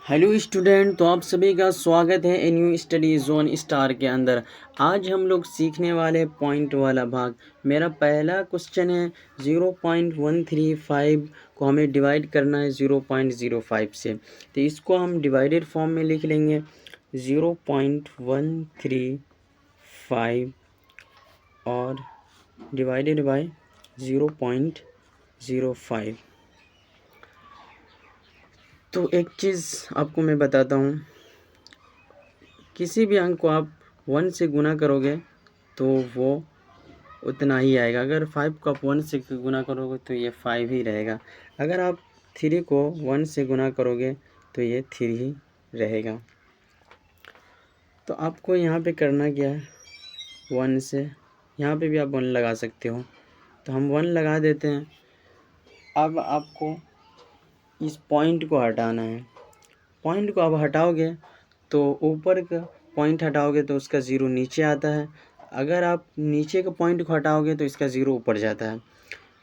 Hello student, तो आप सभी का स्वागत है a new study zone star के अंदर। आज हम लोग सीखने वाले पॉइंट वाला भाग। मेरा पहला क्वेश्चन है 0.135 को हमें डिवाइड करना है 0.05 से। तो इसको हम डिवाइडेड फॉर्म में लिख लेंगे 0.135 और डिवाइडेड बाय 0.05। तो एक चीज़ आपको मैं बताता हूँ, किसी भी अंक को आप 1 से गुना करोगे तो वो उतना ही आएगा। अगर 5 को आप 1 से गुना करोगे तो ये 5 ही रहेगा। अगर आप 3 को 1 से गुना करोगे तो ये 3 ही रहेगा। तो आपको यहाँ पे करना क्या है, 1 से यहाँ पे भी आप 1 लगा सकते हो, तो हम 1 लगा देते हैं। अब आपको इस पॉइंट को हटाना है। पॉइंट को आप हटाओगे तो ऊपर का पॉइंट हटाओगे तो उसका ज़ीरो नीचे आता है। अगर आप नीचे के पॉइंट को हटाओगे तो इसका ज़ीरो ऊपर जाता है।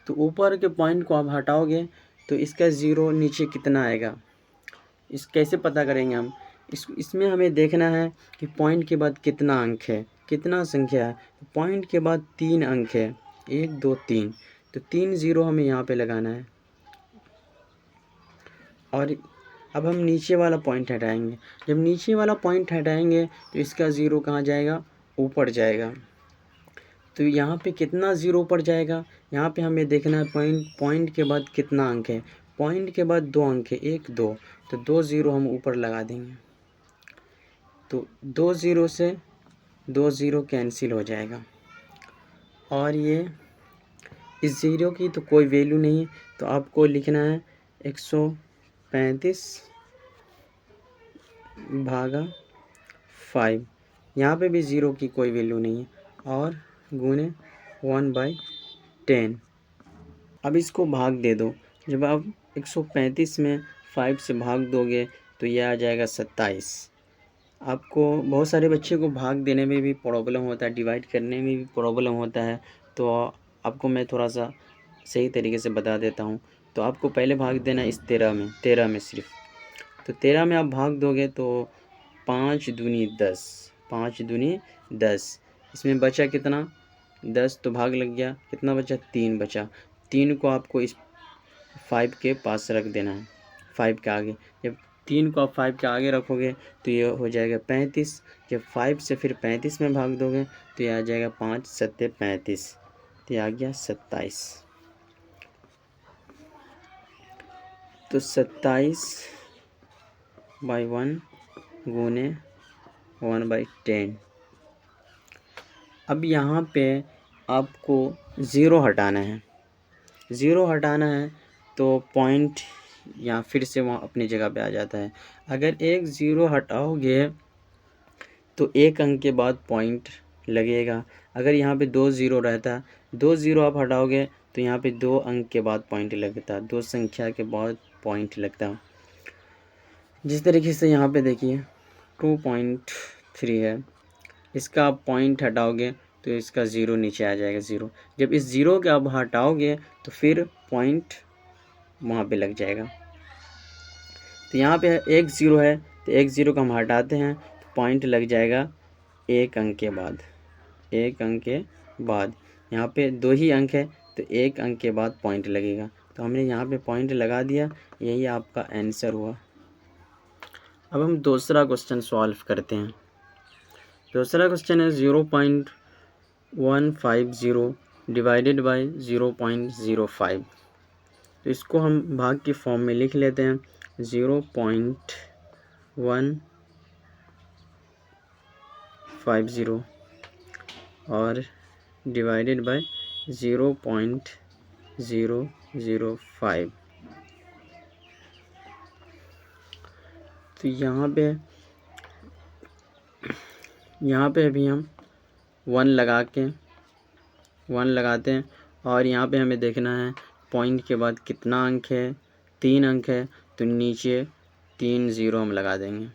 तो ऊपर के पॉइंट को आप हटाओगे तो इसका ज़ीरो नीचे कितना आएगा, इस कैसे पता करेंगे हम? इसमें हमें देखना है कि पॉइंट के बाद कितना अंक है, कितना संख्या है। पॉइंट के बाद 3 अंक है, 1 2 3, तो 3 ज़ीरो हमें यहाँ पे लगाना है। और अब हम नीचे वाला पॉइंट हटाएंगे। जब नीचे वाला पॉइंट हटाएंगे तो इसका ज़ीरो कहाँ जाएगा, ऊपर जाएगा। तो यहाँ पे कितना ज़ीरो ऊपर जाएगा, यहाँ पे हमें देखना है पॉइंट के बाद कितना अंक है। पॉइंट के बाद 2 अंक है, 1 2, तो 2 ज़ीरो हम ऊपर लगा देंगे। तो 2 ज़ीरो से 2 ज़ीरो कैंसिल हो जाएगा और ये इस ज़ीरो की तो कोई वैल्यू नहीं, तो आपको लिखना है 135 भागा 5। यहाँ पे भी ज़ीरो की कोई वैल्यू नहीं है और गुने 1/10। अब इसको भाग दे दो। जब आप 135 में 5 से भाग दोगे तो यह आ जाएगा 27। आपको बहुत सारे बच्चे को भाग देने में भी प्रॉब्लम होता है, डिवाइड करने में भी प्रॉब्लम होता है, तो आपको मैं थोड़ा सा सही तरीके से बता देता हूँ। तो आपको पहले भाग देना इस 13 में सिर्फ। तो 13 में आप भाग दोगे तो 5 दूनी 10, 5 दूनी 10। इसमें बचा कितना, 10, तो भाग लग गया, कितना बचा, 3 बचा। 3 को आपको इस 5 के पास रख देना है, 5 के आगे। जब 3 को आप 5 के आगे रखोगे तो ये हो जाएगा 35। जब 5 से फिर 35 में भाग दोगे तो ये आ जाएगा 5 सत्ते 35, तो ये आ गया 27। तो 27/1 गुने 1/10। अब यहाँ पे आपको ज़ीरो हटाना है। ज़ीरो हटाना है तो पॉइंट यहाँ फिर से वहाँ अपनी जगह पे आ जाता है। अगर एक ज़ीरो हटाओगे तो एक अंक के बाद पॉइंट लगेगा। अगर यहाँ पे 2 ज़ीरो रहता, 2 ज़ीरो आप हटाओगे तो यहाँ पे 2 अंक के बाद पॉइंट लगता, 2 संख्या के बाद पॉइंट लगता। जिस तरीके से यहाँ पे देखिए 2.3 है, इसका आप पॉइंट हटाओगे तो इसका ज़ीरो नीचे आ जाएगा, ज़ीरो। जब इस ज़ीरो के आप हटाओगे तो फिर पॉइंट वहाँ पे लग जाएगा। तो यहाँ पे एक ज़ीरो है तो एक ज़ीरो को हम हटाते हैं तो पॉइंट लग जाएगा एक अंक के बाद, एक अंक के बाद। यहाँ पे 2 ही अंक है तो एक अंक के बाद पॉइंट लगेगा, तो हमने यहाँ पे पॉइंट लगा दिया, यही आपका आंसर हुआ। अब हम दूसरा क्वेश्चन सॉल्व करते हैं। दूसरा क्वेश्चन है 0.150 डिवाइडेड बाय 0.05। तो इसको हम भाग की फॉर्म में लिख लेते हैं 0.150 और डिवाइडेड बाय 0.005। तो यहाँ पे अभी हम 1 लगाते हैं और यहाँ पे हमें देखना है पॉइंट के बाद कितना अंक है, 3 अंक है, तो नीचे 3 ज़ीरो हम लगा देंगे।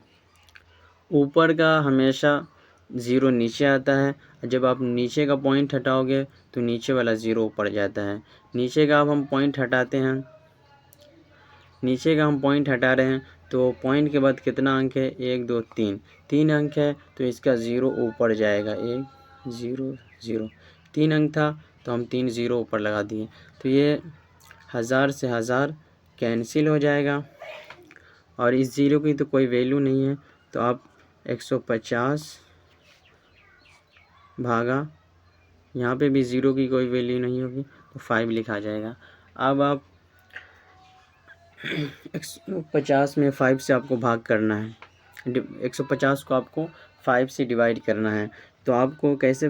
ऊपर का हमेशा ज़ीरो नीचे आता है, जब आप नीचे का पॉइंट हटाओगे तो नीचे वाला ज़ीरो ऊपर जाता है। नीचे का अब हम पॉइंट हटाते हैं, नीचे का हम पॉइंट हटा रहे हैं तो पॉइंट के बाद कितना अंक है, 1 2 3, 3 अंक है तो इसका 0 ऊपर जाएगा, 1 0 0, 3 अंक था तो हम 3 0 ऊपर लगा दिए। तो ये 1000 से 1000 कैंसिल हो जाएगा और इस ज़ीरो की तो कोई वैल्यू नहीं है, तो आप 150 भागा, यहाँ पे भी ज़ीरो की कोई वैल्यू नहीं होगी तो 5 लिखा जाएगा। अब आप 150 में 5 से आपको भाग करना है, 150 को आपको 5 से डिवाइड करना है। तो आपको कैसे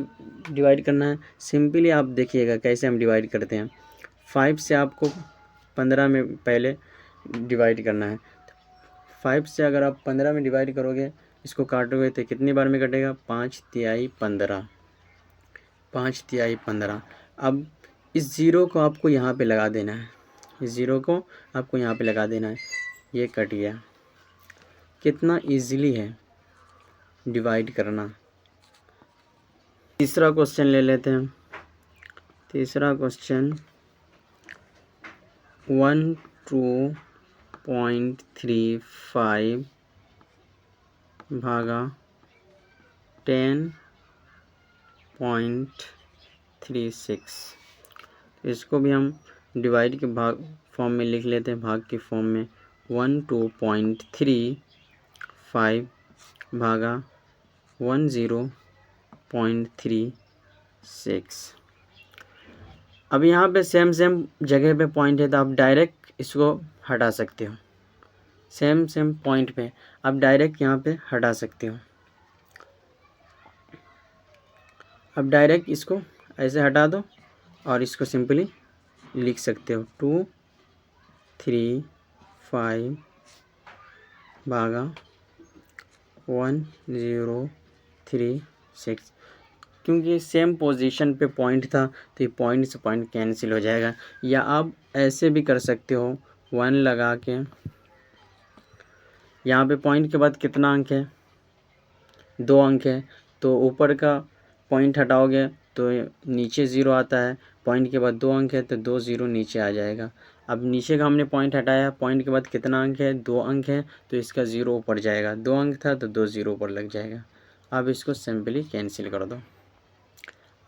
डिवाइड करना है, सिंपली आप देखिएगा कैसे हम डिवाइड करते हैं। 5 से आपको 15 में पहले डिवाइड करना है। 5 से अगर आप 15 में डिवाइड करोगे, इसको काटोगे तो कितनी बार में कटेगा, 5 तिहाई 15, 5 तिहाई 15। अब इस ज़ीरो को आपको यहाँ पे लगा देना है, इस ज़ीरो को आपको यहाँ पे लगा देना है, ये कट गया। कितना इजीली है डिवाइड करना। तीसरा क्वेश्चन ले लेते हैं। तीसरा क्वेश्चन 12.35 भागा 10.36, इसको भी हम डिवाइड के भाग फॉर्म में लिख लेते हैं, भाग के फॉर्म में 12.35 भागा 10.36। अब यहाँ पे सेम जगह पे पॉइंट है तो आप डायरेक्ट इसको हटा सकते हो, सेम पॉइंट पे आप डायरेक्ट यहाँ पे हटा सकते हो। अब डायरेक्ट इसको ऐसे हटा दो और इसको सिंपली लिख सकते हो 235 भागा 1036, क्योंकि सेम पोजीशन पे पॉइंट था तो ये पॉइंट से पॉइंट कैंसिल हो जाएगा। या आप ऐसे भी कर सकते हो, 1 लगा के, यहाँ पे पॉइंट के बाद कितना अंक है, 2 अंक है, तो ऊपर का पॉइंट हटाओगे तो नीचे 0 आता है, पॉइंट के बाद 2 अंक है तो 2 0 नीचे आ जाएगा। अब नीचे का हमने पॉइंट हटाया, पॉइंट के बाद कितना अंक है, 2 अंक है तो इसका 0 ऊपर जाएगा, 2 अंक था तो 2 0 ऊपर लग जाएगा। अब इसको सिंपली कैंसिल कर दो।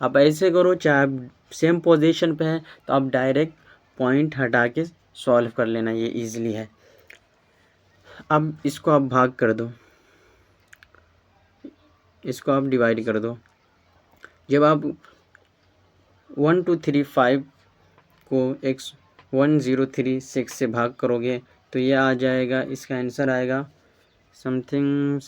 आप ऐसे करो, चाहे आप सेम पोजीशन पे हैं तो आप डायरेक्ट पॉइंट हटा के सॉल्व कर लेना, ये इजीली है। अब इसको आप भाग कर दो, इसको आप डिवाइड कर दो। जब आप 1235 को 1036 से भाग करोगे तो ये आ जाएगा, इसका आंसर आएगा समथिंग,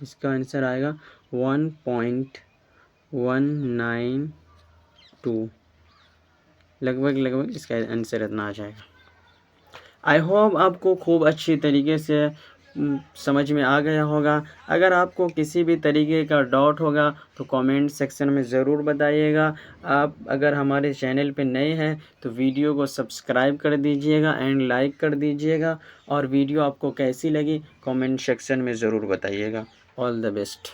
इसका आंसर आएगा 1.192, लगभग इसका आंसर इतना आ जाएगा। आई होप आपको खूब अच्छी तरीके से समझ में आ गया होगा। अगर आपको किसी भी तरीके का डाउट होगा तो कमेंट सेक्शन में ज़रूर बताइएगा। आप अगर हमारे चैनल पे नए हैं तो वीडियो को सब्सक्राइब कर दीजिएगा एंड लाइक कर दीजिएगा, और वीडियो आपको कैसी लगी कमेंट सेक्शन में ज़रूर बताइएगा। All the best.